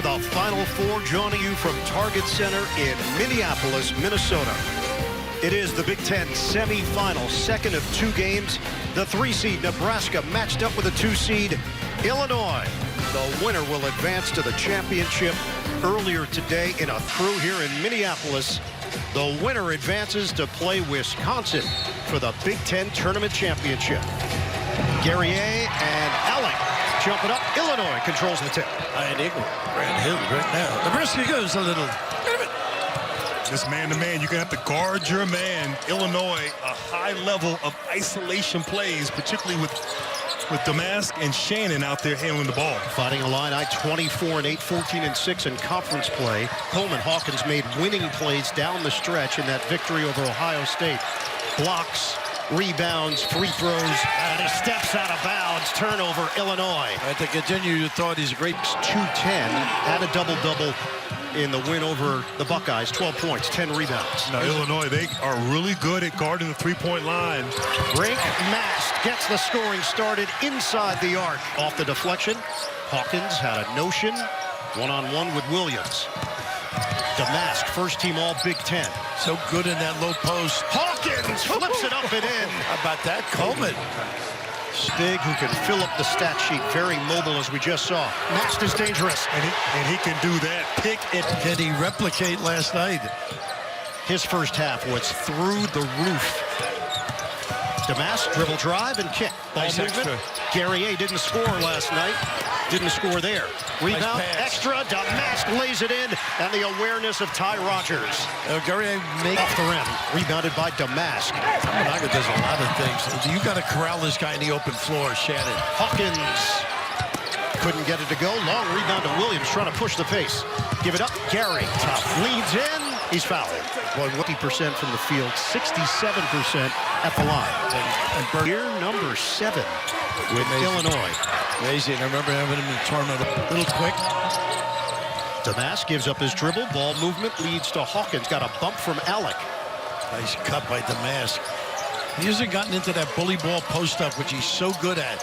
to the Final Four, joining you from Target Center in Minneapolis, Minnesota. It is the Big Ten semifinal, second of two games. The 3-seed Nebraska matched up with the 2-seed Illinois. The winner will advance to the championship. Earlier today in a crew here in Minneapolis, the winner advances to play Wisconsin for the Big Ten Tournament Championship. Guerrier and Alec jumping up. Illinois controls the tip. Iron Eagle, Grand Hill right now. Nebraska goes a little. Just man-to-man, you're going to have to guard your man. Illinois, a high level of isolation plays, particularly with Damask and Shannon out there handling the ball. Fighting Illini 24-8, 14-6 in conference play. Coleman Hawkins made winning plays down the stretch in that victory over Ohio State. Blocks, rebounds, free throws, and he steps out of bounds. Turnover, Illinois. To continue, you thought he's a great 2-10, had a double-double in the win over the Buckeyes. 12 points, 10 rebounds. Now, Illinois, they are really good at guarding the three-point line. Rink Mast gets the scoring started inside the arc. Off the deflection, Hawkins had a notion. One-on-one with Williams. Damask, first team all Big Ten. So good in that low post. Hawkins flips it up and in. How about that, Coleman? Stig, who can fill up the stat sheet, very mobile as we just saw. Mast is dangerous. And he can do that. Pick it. Did he replicate last night? His first half was through the roof. Damask, dribble drive and kick. Ball Nice movement. extra. Guerrier didn't score last night. Didn't score there. Rebound, Nice extra. Damask lays it in. And the awareness of Ty Rogers. Guerrier make Off the rim. Rebounded by Damask. Naga does a lot of things. You got to corral this guy in the open floor, Shannon. Hawkins couldn't get it to go. Long rebound to Williams, trying to push the pace. Give it up. Gary tough. Leads in. He's fouled. Boy, 50% from the field, 67% at the line. And Year number 7 with Illinois. Amazing. I remember having him in the tournament a little quick. Damask gives up his dribble. Ball movement leads to Hawkins. Got a bump from Alec. Nice cut by Damask. He hasn't gotten into that bully ball post-up, which he's so good at.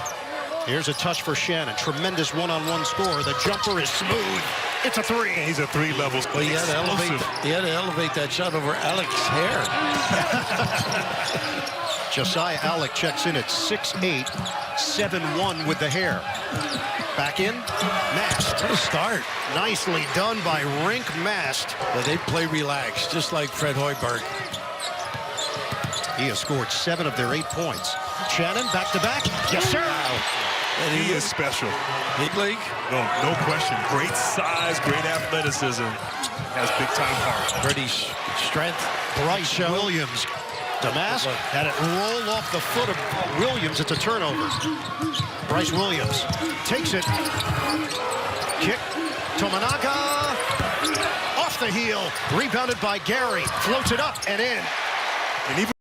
Here's a touch for Shannon. Tremendous one-on-one score. The jumper is smooth. It's a 3. He's a 3 levels. Well, he had to elevate that shot over Alec's hair. Josiah Alec checks in at 6'8", 7'1" with the hair. Back in, Mast. What a start. Nicely done by Rink Mast. Well, they play relaxed, just like Fred Hoiberg. He has scored 7 of their 8 points. Shannon, back-to-back. Yes, sir. Wow. And He is special. Big league. No question. Great size, great athleticism. Has big-time heart. Pretty strength. Bryce Williams. Damask had it roll off the foot of Williams. It's a turnover. Bryce Williams takes it. Kick. Tominaga. Off the heel. Rebounded by Gary. Floats it up and in.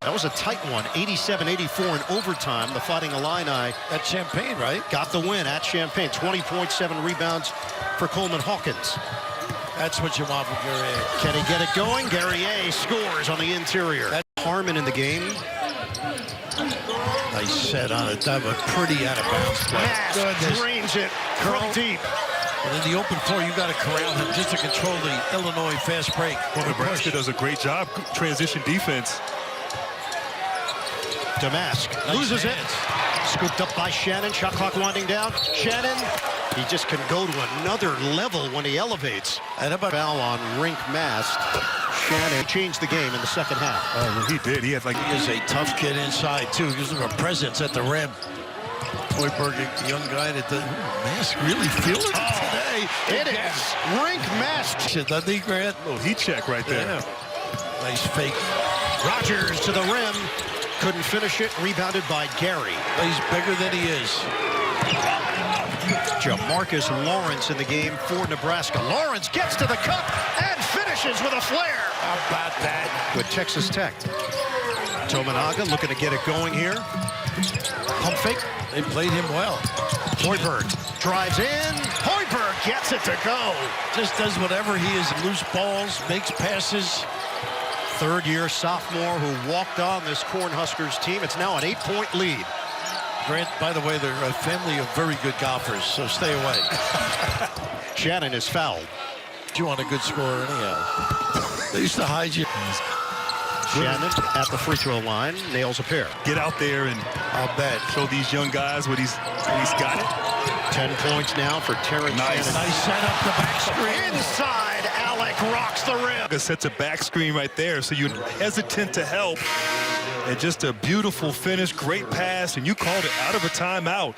That was a tight one. 87-84 in overtime. The Fighting Illini At Champaign, right? got the win at Champaign. 20.7 rebounds for Coleman Hawkins. That's what you want from Guerrier. Can he get it going? Guerrier scores on the interior. That's Harmon in the game. Nice set on it. That was pretty out of bounds play. Mast drains it from deep. And in the open floor, you got to corral him just to control the Illinois fast break. Well, Nebraska does a great job transition defense. Damask loses it. Scooped up by Shannon. Shot clock winding down. Shannon, he just can go to another level when he elevates. And about foul on Rink Mast. Shannon changed the game in the second half. Oh, well, he did. He is a tough kid inside, too. Gives him a presence at the rim. Hoiberg, a young guy that the Mast really feeling it today. It is Rink Mast. Doesn't he, Grant? little heat check right there. Yeah. Nice fake. Rogers to the rim. Couldn't finish it. Rebounded by Gary. He's bigger than he is. Jamarcus Lawrence in the game for Nebraska. Lawrence gets to the cup and finishes with a flare. How about that? With Texas Tech. Tominaga looking to get it going here. Pump fake. They played him well. Hoiberg drives in. Hoiberg gets it to go. Just does whatever he is. Loose balls, makes passes. Third-year sophomore who walked on this Cornhuskers team. It's now an 8-point lead. Grant, by the way, they're a family of very good golfers, so stay away. Shannon is fouled. You want a good scorer anyhow. They used to hide you. Shannon at the free throw line nails a pair. Get out there and I'll bet. show these young guys what he's got it. 10 points now for Terrence Shannon. Nice setup, the back screen. Inside, Alec rocks the rim. It sets a back screen right there, so you're hesitant to help. And just a beautiful finish, great pass, and you called it out of a timeout.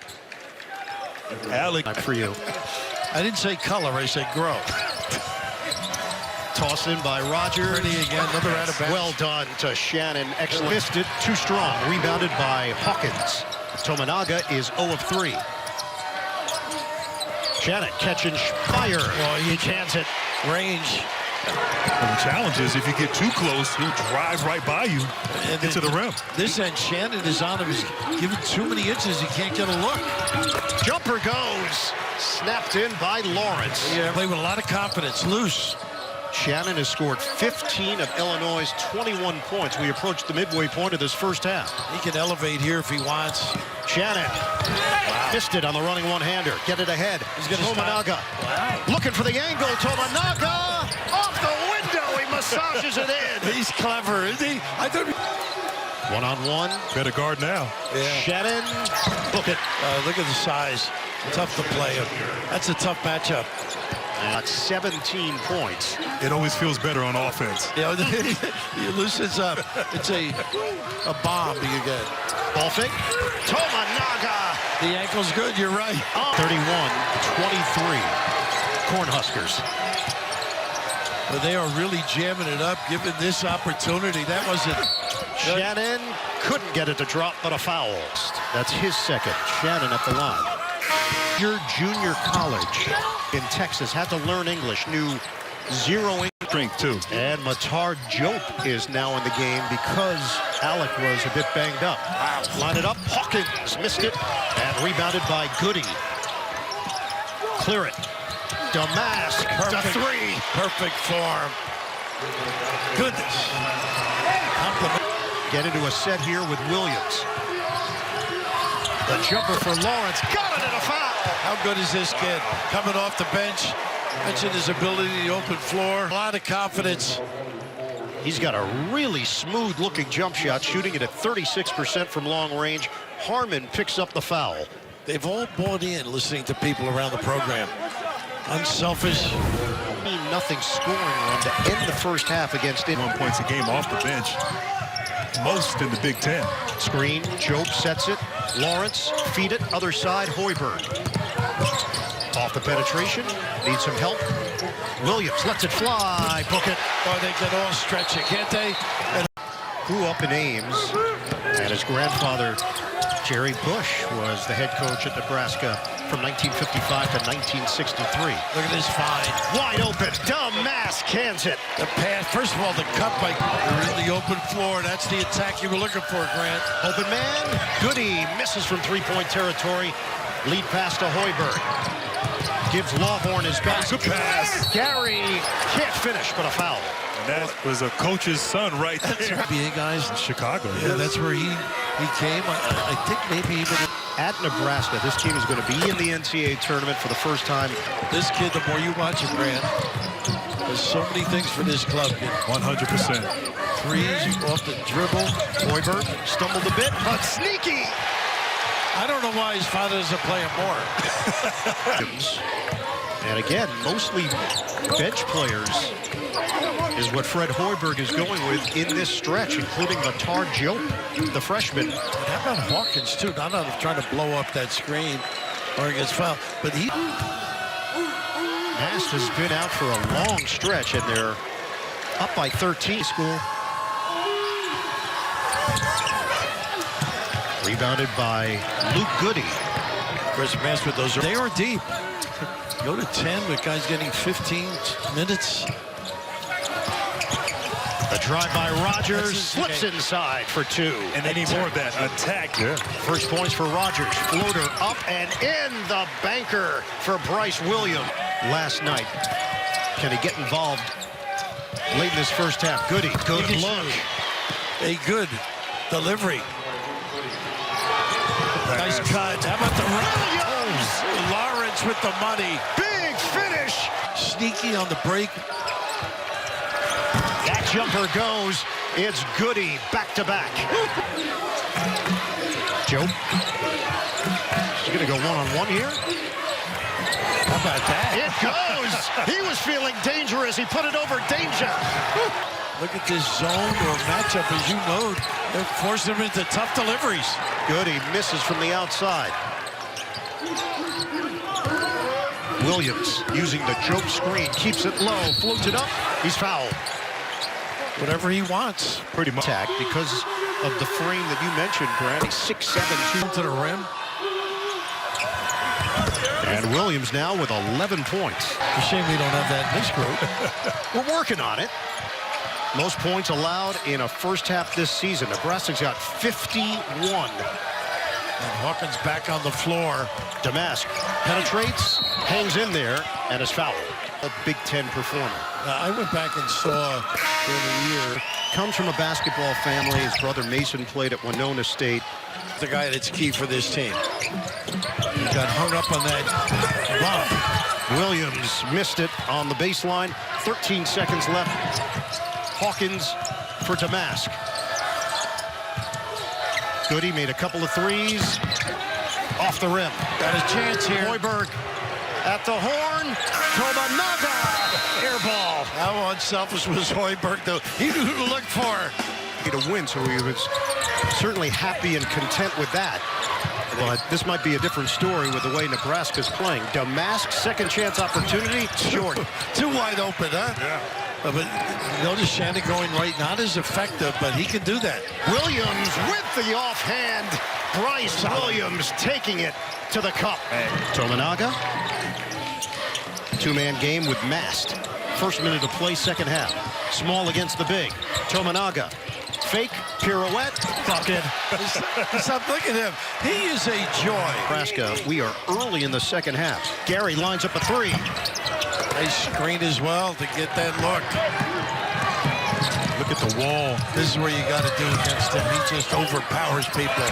Alec. For you. I didn't say color, I said grow. Toss in by Rogers. Pretty again, another out of bounds. Well done to Shannon. Excellent. Missed it, too strong. Rebounded by Hawkins. Tominaga is 0 of 3. Shannon catching fire. Well, He cans it. range. And the challenge is if you get too close, he'll drive right by you into the rim. This end, Shannon is on him. He's given too many inches. He can't get a look. Jumper goes. Snapped in by Lawrence. Yeah, play with a lot of confidence. Loose. Shannon has scored 15 of Illinois' 21 points. We approach the midway point of this first half. He can elevate here if he wants. Shannon missed it on the running one-hander. Get it ahead. He's gonna Tominaga. Wow. Looking for the angle. Tominaga off the window. He massages it in. He's clever, isn't he? I thought. One-on-one. Better guard now. Yeah. Shannon. Book it. Look at the size. Tough to play him. That's a tough matchup. At 17 points. It always feels better on offense. You know, he loosens up. It's a bomb you get. Ball fake. Tominaga. The ankle's good, you're right. 31-23. Cornhuskers. But they are really jamming it up, given this opportunity. That wasn't. Shannon couldn't get it to drop, but a foul. That's his second. Shannon at the line. Your junior college in Texas had to learn English, knew zero English. Strength, too. And Matar Jope is now in the game because Alec was a bit banged up. Line it up. Hawkins missed it and rebounded by Goody. Clear it. Damask to 3. Perfect form. Goodness. Get into a set here with Williams. The jumper for Lawrence. Got it and a foul. How good is this kid? Coming off the bench. Mentioned his ability to open floor. A lot of confidence. He's got a really smooth-looking jump shot, shooting it at 36% from long range. Harmon picks up the foul. They've all bought in listening to people around the program. Unselfish. Nothing scoring run to end the first half against 1 points a game off the bench. Most in the Big Ten. Screen, Jobe sets it. Lawrence, feed it, other side, Hoiberg. Off the penetration, needs some help. Williams lets it fly, book it. Oh, they can all stretch it, can't they? And Grew up in Ames, and his grandfather, Jerry Bush, was the head coach at Nebraska from 1955 to 1963. look at this find. Wide open, Damask cans it. The pass, first of all, the cut by they're in the open floor. That's the attack you were looking for, Grant. Open man, Goody misses from three-point territory. Lead pass to Hoiberg. Gives Lawhorn his back. Good pass. Gary can't finish, but a foul. That was a coach's son right there. That's NBA guys. Chicago. Yeah, that's where he came. I think maybe even At Nebraska, this team is going to be in the NCAA tournament for the first time. this kid, the more you watch him, Grant, there's so many things for this club. 100%. Threes off the dribble. Hoiberg stumbled a bit, but sneaky. I don't know why his father doesn't play him more. And again, mostly bench players is what Fred Hoiberg is going with in this stretch, including Matar Jope, the freshman. How about Hawkins, too? Not out of trying to blow up that screen or against foul, but he... Mast has been out for a long stretch, and they're up by 13. School. Rebounded by Luke Goody. Chris Mast with those. They are deep. Go to 10 with guys getting 15 minutes. The drive by Rogers slips inside for 2. And they need more of that attack. Yeah. First points for Rogers. Floater up and in the banker for Bryce Williams last night. Can he get involved late in this first half? Goody, good look. A good delivery. Nice cut. How about the Williams? Lawrence with the money. Big finish. Sneaky on the break. That jumper goes. It's Goody back-to-back. Joe. He's going to go one-on-one here. How about that? It goes. He was feeling dangerous. He put it over danger. Look at this zone or matchup, as you know. They're forcing him into tough deliveries. Goody misses from the outside. Williams using the joke screen. Keeps it low. Floats it up. He's fouled. Whatever he wants. Pretty much attack because of the frame that you mentioned, Grant. He's 6'7", 2 To the rim. And Williams now with 11 points. It's a shame we don't have that in this group. We're working on it. Most points allowed in a first half this season. Nebraska's got 51. And Hawkins back on the floor. Damask penetrates, hangs in there, and is fouled. A Big Ten performer. I went back and saw during the year. Comes from a basketball family. His brother Mason played at Winona State. The guy that's key for this team. He got hung up on that bump. Williams missed it on the baseline. 13 seconds left. Hawkins for Damask. Goody made a couple of threes. Off the rim. Got a chance here. Hoiberg at the horn. Tominaga. Air ball. How unselfish was Hoiberg, though? He knew who to look for. To win, so he was certainly happy and content with that. But this might be a different story with the way Nebraska's playing. Damask, second chance opportunity, short. Too wide open, huh? Yeah. But notice Shannon going right, not as effective, but he can do that. Williams with the offhand. Bryce Williams taking it to the cup. Tominaga. Two-man game with Mast. First minute of play, second half. Small against the big. Tominaga. Fake, pirouette, bucket. Stop, look at him. He is a joy. Nebraska, we are early in the second half. Gary lines up a three. Nice screen as well to get that look. Look at the wall. This is where you got to do against him. He just overpowers people.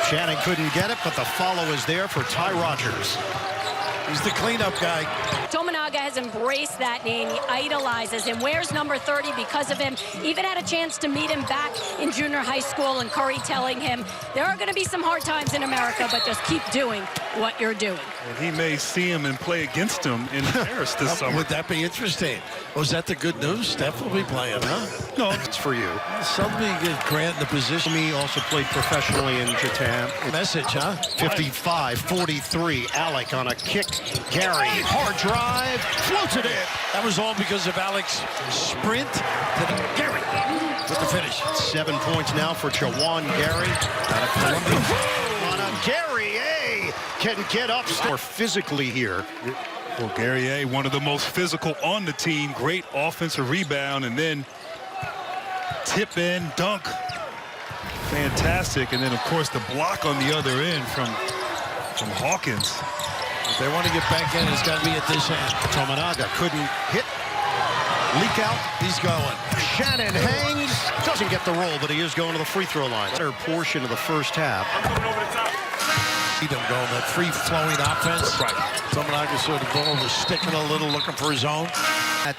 Shannon couldn't get it, but the follow is there for Ty Rogers. He's the cleanup guy. Tominaga has embraced that name. He idolizes him. Wears number 30 because of him. Even had a chance to meet him back in junior high school, and Curry telling him, there are going to be some hard times in America, but just keep doing what you're doing. And he may see him and play against him in Paris this summer. Would that be interesting? Was that the good news? Steph will be playing, huh? No, it's for you. Somebody get Grant in the position. He also played professionally in Japan. Message, huh? 55-43. Alec on a kick. Gary, hard drive, floats it in. That was all because of Alec's sprint to Gary with the finish. 7 points now for Jawan Gary. Out of Columbia. Gary A can get up more physically here. Well, Gary A, one of the most physical on the team. Great offensive rebound, and then tip in, dunk. Fantastic. And then, of course, the block on the other end from Hawkins. If they want to get back in, it's got to be at this end. Tominaga couldn't hit. Leak out. He's going. Shannon hangs. Doesn't get the roll, but he is going to the free throw line. Third portion of the first half. See them going, that free-flowing offense. Right. Tominaga saw the ball was sticking a little, looking for his own. At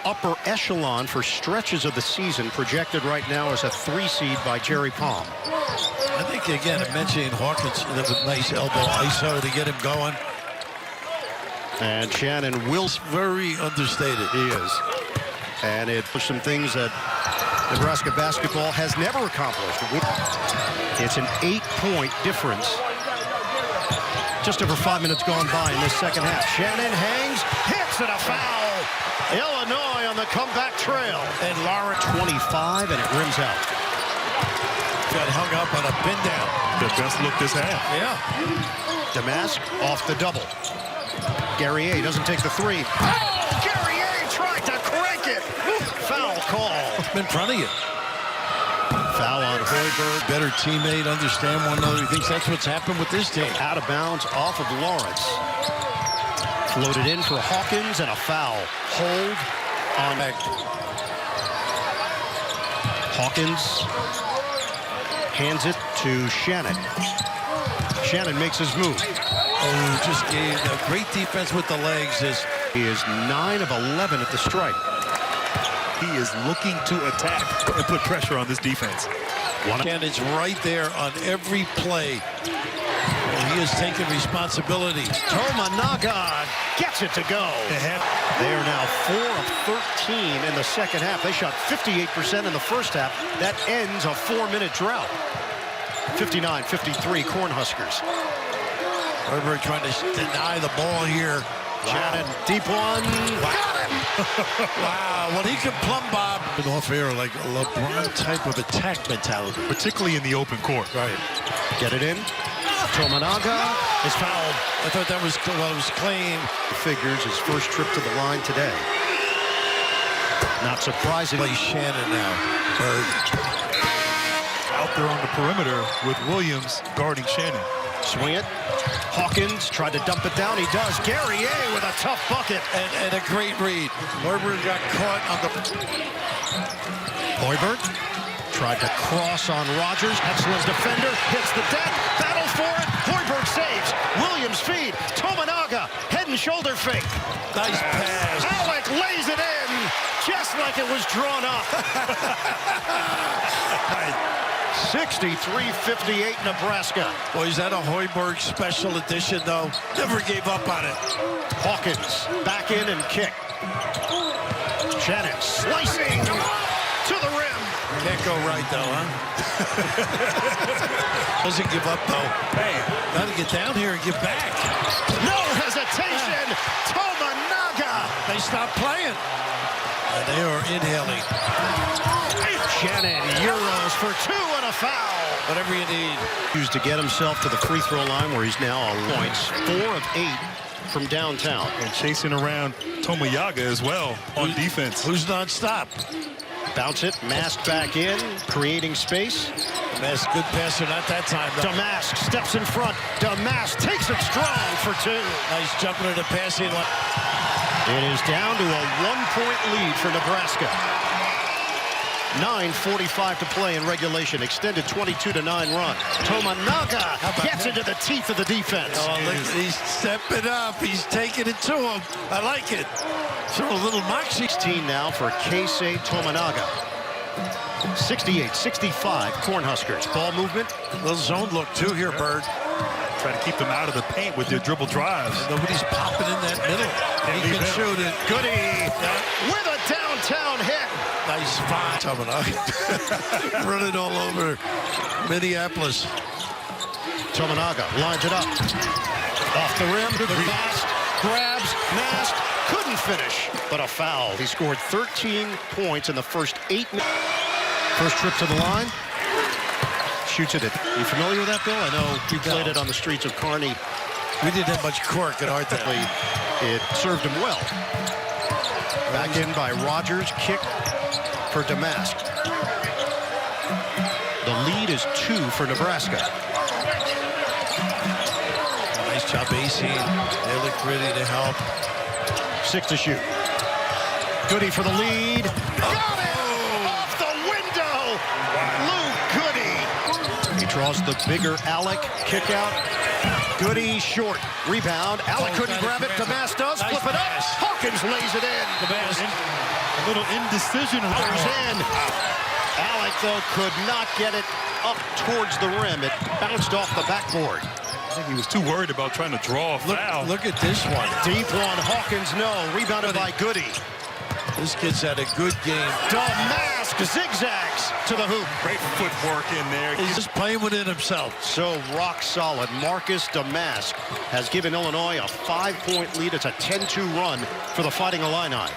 upper echelon for stretches of the season, projected right now as a 3 seed by Jerry Palm. I think, again, mentioning Hawkins, that was a nice elbow ISO to get him going. And Shannon will. Very understated. He is. And it was some things that Nebraska basketball has never accomplished. It's an 8-point difference. Just over 5 minutes gone by in this second half. Shannon hangs, hits, and a foul. Illinois on the comeback trail. And Lara 25, and it rims out. got hung up on a pin down. The best look this half. Yeah. Damask off the double. Gary A doesn't take the three. Oh, Gary A tried to crank it. Foul call. In front of you. Foul on Hoiberg. Better teammate, understand one another. He thinks that's what's happened with this team. Out of bounds off of Lawrence. Floated in for Hawkins and a foul. Hold on Hawkins. Hands it to Shannon. Shannon makes his move. Oh, just gave a great defense with the legs as He is 9 of 11 at the stripe. He is looking to attack and put pressure on this defense. Shannon's right there on every play. He has taken responsibility. Tominaga gets it to go. They are now 4 of 13 in the second half. They shot 58% in the first half. That ends a 4-minute drought. 59-53 Cornhuskers. Hoiberg trying to deny the ball here. Shannon, deep one. Got him! Wow, well, he can plumb bob. An off air like a LeBron type of attack mentality. Particularly in the open court. Right. Get it in. Tominaga is fouled. I thought that was clean. Figures his first trip to the line today. Not surprisingly. Play Shannon now. Bird. Out there on the perimeter with Williams guarding Shannon. Swing it. Hawkins tried to dump it down. He does. Gary A with a tough bucket. And a great read. Hoiberg got caught on the... Hoiberg tried to cross on Rogers. Excellent defender. Hits the deck. Battle for it. Hoiberg saves. Williams feed. Tominaga. Head and shoulder fake. Nice pass. Alec lays it in. Just like it was drawn up. 63-58 Nebraska. Boy, is that a Hoiberg special edition, though? Never gave up on it. Hawkins back in and kick. Shannon slicing to the rim. Can't go right, though, huh? Doesn't give up, though. Hey, got to get down here and get back. No hesitation. Tominaga. They stopped playing. And they are inhaling. Shannon Euros for 2 and a foul. Whatever you need. Used to get himself to the free throw line where he's now on points. 4 of 8 from downtown. and chasing around Tominaga as well on defense. Who's nonstop? Bounce it, Mask back in, creating space. Mask, good passer, not that time. Though. Damask steps in front. Damask takes it strong for 2. Nice jumping into passing. It is down to a 1-point lead for Nebraska. 9:45 to play in regulation. Extended 22-9 run. Tominaga gets into the teeth of the defense. Oh, look, he's stepping up. He's taking it to him. I like it. So a little moxie. 16 now for Keisei Tominaga. 68-65 Cornhuskers. Ball movement. Little zone look too here, Bird. Trying to keep them out of the paint with their dribble drives. Nobody's popping in that middle. He can shoot it. Goody with a downtown hit. Nice find. Running all over Minneapolis. Tominaga lines it up. Off the rim. Mask grabs. Mask couldn't finish, but a foul. He scored 13 points in the first 8 minutes. First trip to the line. Shoots it. You familiar with that, Bill? I know you played it on the streets of Kearney. We didn't have much cork at our time. It served him well. Back in by Rogers. Kick for Damask. The lead is 2 for Nebraska. Nice job, AC. They look ready to help. 6 to shoot. Goody for the lead. Got it! Off the window! Lou Goody. He draws the bigger Alec. Kick out. Goody short. Rebound. Alec couldn't grab it. Damask does. Nice Flip it up. pass. Hawkins lays it in. A little indecision. Powers in. Alec, though, could not get it up towards the rim. It bounced off the backboard. I think he was too worried about trying to draw a foul. Look at this one. Deep one. Hawkins, no. Rebounded by Goody. This kid's had a good game. Damask zigzags to the hoop. Great footwork in there. He's just playing within himself. So rock solid. Marcus Damask has given Illinois a 5-point lead. It's a 10-2 run for the Fighting Illini.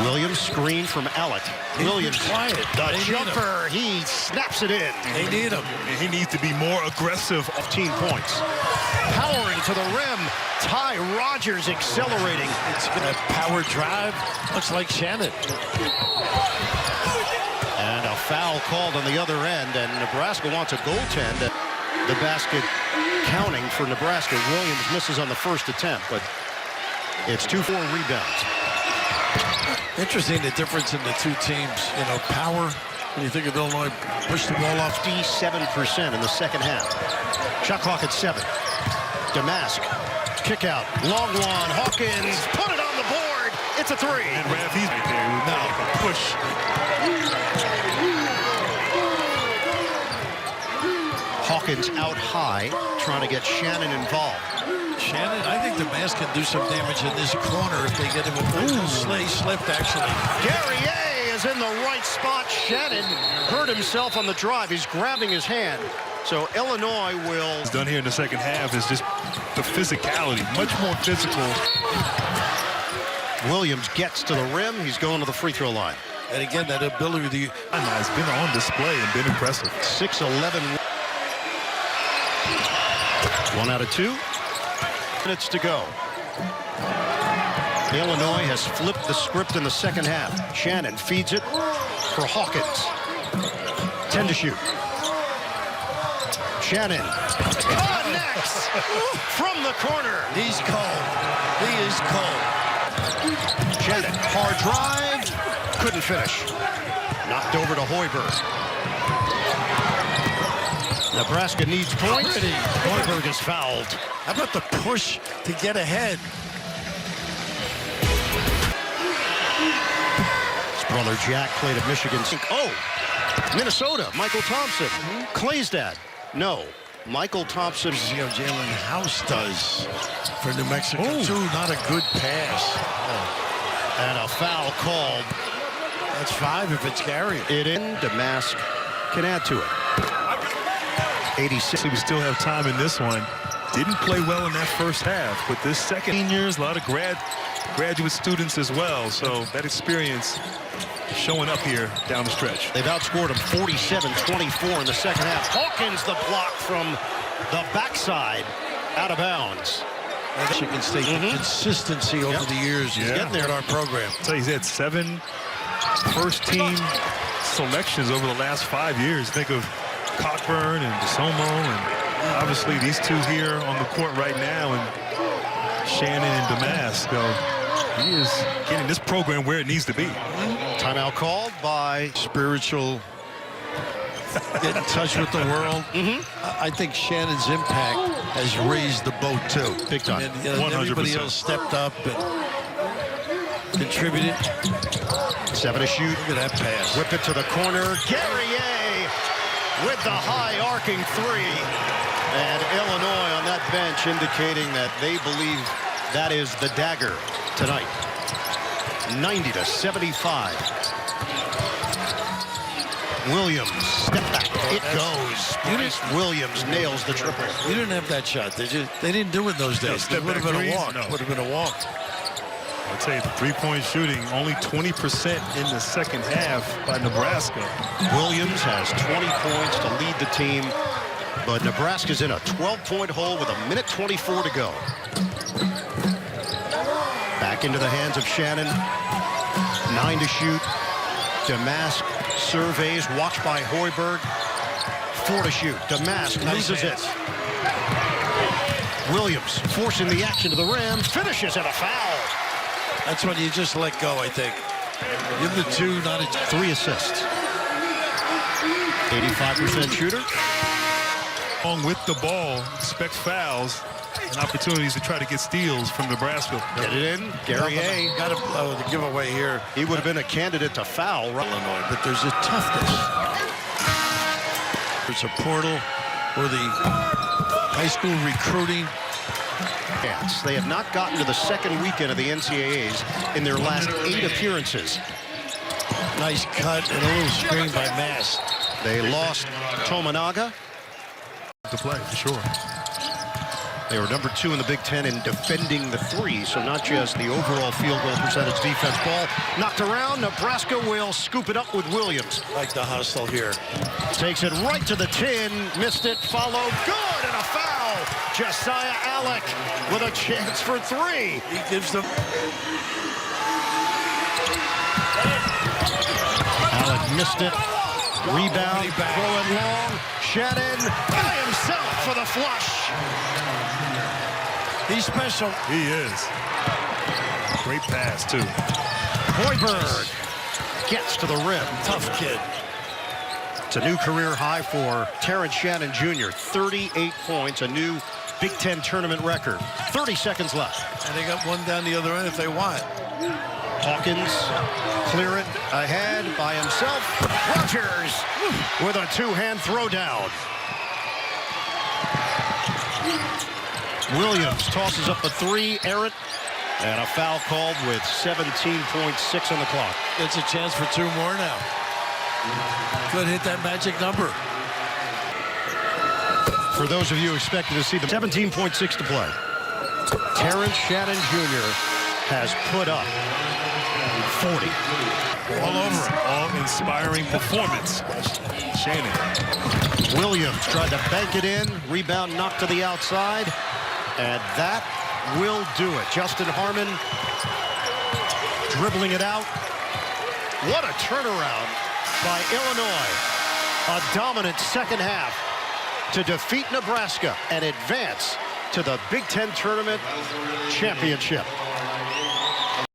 Williams screen from Alec. Williams, quiet. the jumper, he snaps it in. They need him. He needs to be more aggressive. 15 points. Powering to the rim. Ty Rogers accelerating. It's going to power drive. Looks like Shannon. And a foul called on the other end, and Nebraska wants a goaltend. The basket counting for Nebraska. Williams misses on the first attempt, but it's 2-4 rebounds. Interesting the difference in the two teams. You know, power. When you think of Illinois, push the ball off. 57% in the second half. Shot clock at 7. Damask Kick out. Long one. Hawkins put it on the board. It's a three. And Rav, he's right there. No. Like a push. Hawkins out high, trying to get Shannon involved. Shannon, I think Damask can do some damage in this corner if they get him a slipped, actually. Guerrier is in the right spot. Shannon hurt himself on the drive. He's grabbing his hand. So Illinois will... What's done here in the second half is just the physicality, much more physical. Williams gets to the rim. He's going to the free throw line. And again, that ability Has been on display and been impressive. 6-11. 1 out of 2. Minutes to go. Illinois has flipped the script in the second half. Shannon feeds it for Hawkins. 10 to shoot. Shannon connects from the corner. He's cold. He is cold. Shannon, hard drive, couldn't finish. Knocked over to Hoiberg. Nebraska needs points. Hoiberg is fouled. How about the push to get ahead? His brother Jack played at Michigan. Oh, Minnesota, Michael Thompson. Clay's dad. No, Michael Thompson. See how Jalen House does for New Mexico, too. Not a good pass. And a foul called. That's 5 if it's Gary. It in. Damask can add to it. 86. We still have time in this one. Didn't play well in that first half, but this second seniors, a lot of graduate students as well. So that experience showing up here down the stretch. They've outscored them 47-24 in the second half. Hawkins the block from the backside, out of bounds. Michigan State, the consistency over the years is getting there in our program. So he's had 7 first-team selections over the last 5 years. Think of Cockburn and DeSomo, and obviously these two here on the court right now, and Shannon and Damask. So he is getting this program where it needs to be. Timeout called by spiritual. Get in touch with the world. I think Shannon's impact has raised the boat too. Big time. And, everybody else stepped up and contributed. 7 to shoot. Look at that pass. Whip it to the corner. Guerrier with the high arcing 3. And Illinois on that bench indicating that they believe that is the dagger tonight. 90-75. Williams, step back. It goes. Williams nails the triple. You didn't have that shot. They didn't do it those days. It would have been a walk. Would have been a walk. I'll tell you, the three-point shooting, only 20% in the second half by Nebraska. Williams has 20 points to lead the team, but Nebraska's in a 12-point hole with 1:24 to go. Back into the hands of Shannon. 9 to shoot. Damask surveys, watched by Hoiberg. 4 to shoot. Damask loses it. Williams forcing the action to the rim, finishes at a foul. That's when you just let go, I think. Give the 2, not a 3 assists. 85% shooter. Along with the ball, expect fouls and opportunities to try to get steals from Nebraska. Get it in. Guerrier. Got the giveaway here. He would have been a candidate to foul. Illinois, but there's a toughness. There's a portal or the high school recruiting. They have not gotten to the second weekend of the NCAAs in their last 8 appearances. Nice cut and a little screen by Mass. They lost Tominaga. To play, for sure. They were number 2 in the Big Ten in defending the 3, so not just the overall field goal percentage defense. Ball knocked around. Nebraska will scoop it up with Williams. Like the hustle here. Takes it right to the tin. Missed it. Followed. Good. And a foul. Josiah Alec with a chance for 3. He gives them. Alec missed it. Rebound. Throw it long. Shannon by himself for the flush. He's special. He is. Great pass, too. Hoiberg gets to the rim. Tough kid. It's a new career high for Terrence Shannon Jr. 38 points, a new Big Ten tournament record. 30 seconds left. And they got one down the other end if they want. Hawkins clear it ahead by himself. Rogers with a two-hand throwdown. Williams tosses up a three, errant, and a foul called with 17.6 on the clock. It's a chance for two more now. Could hit that magic number. For those of you expecting to see the 17.6 to play. Terrence Shannon Jr. has put up 40. All over him. All inspiring performance. Shannon. Williams tried to bank it in. Rebound knocked to the outside. And that will do it. Justin Harmon dribbling it out. What a turnaround by Illinois. A dominant second half to defeat Nebraska and advance to the Big Ten Tournament Championship.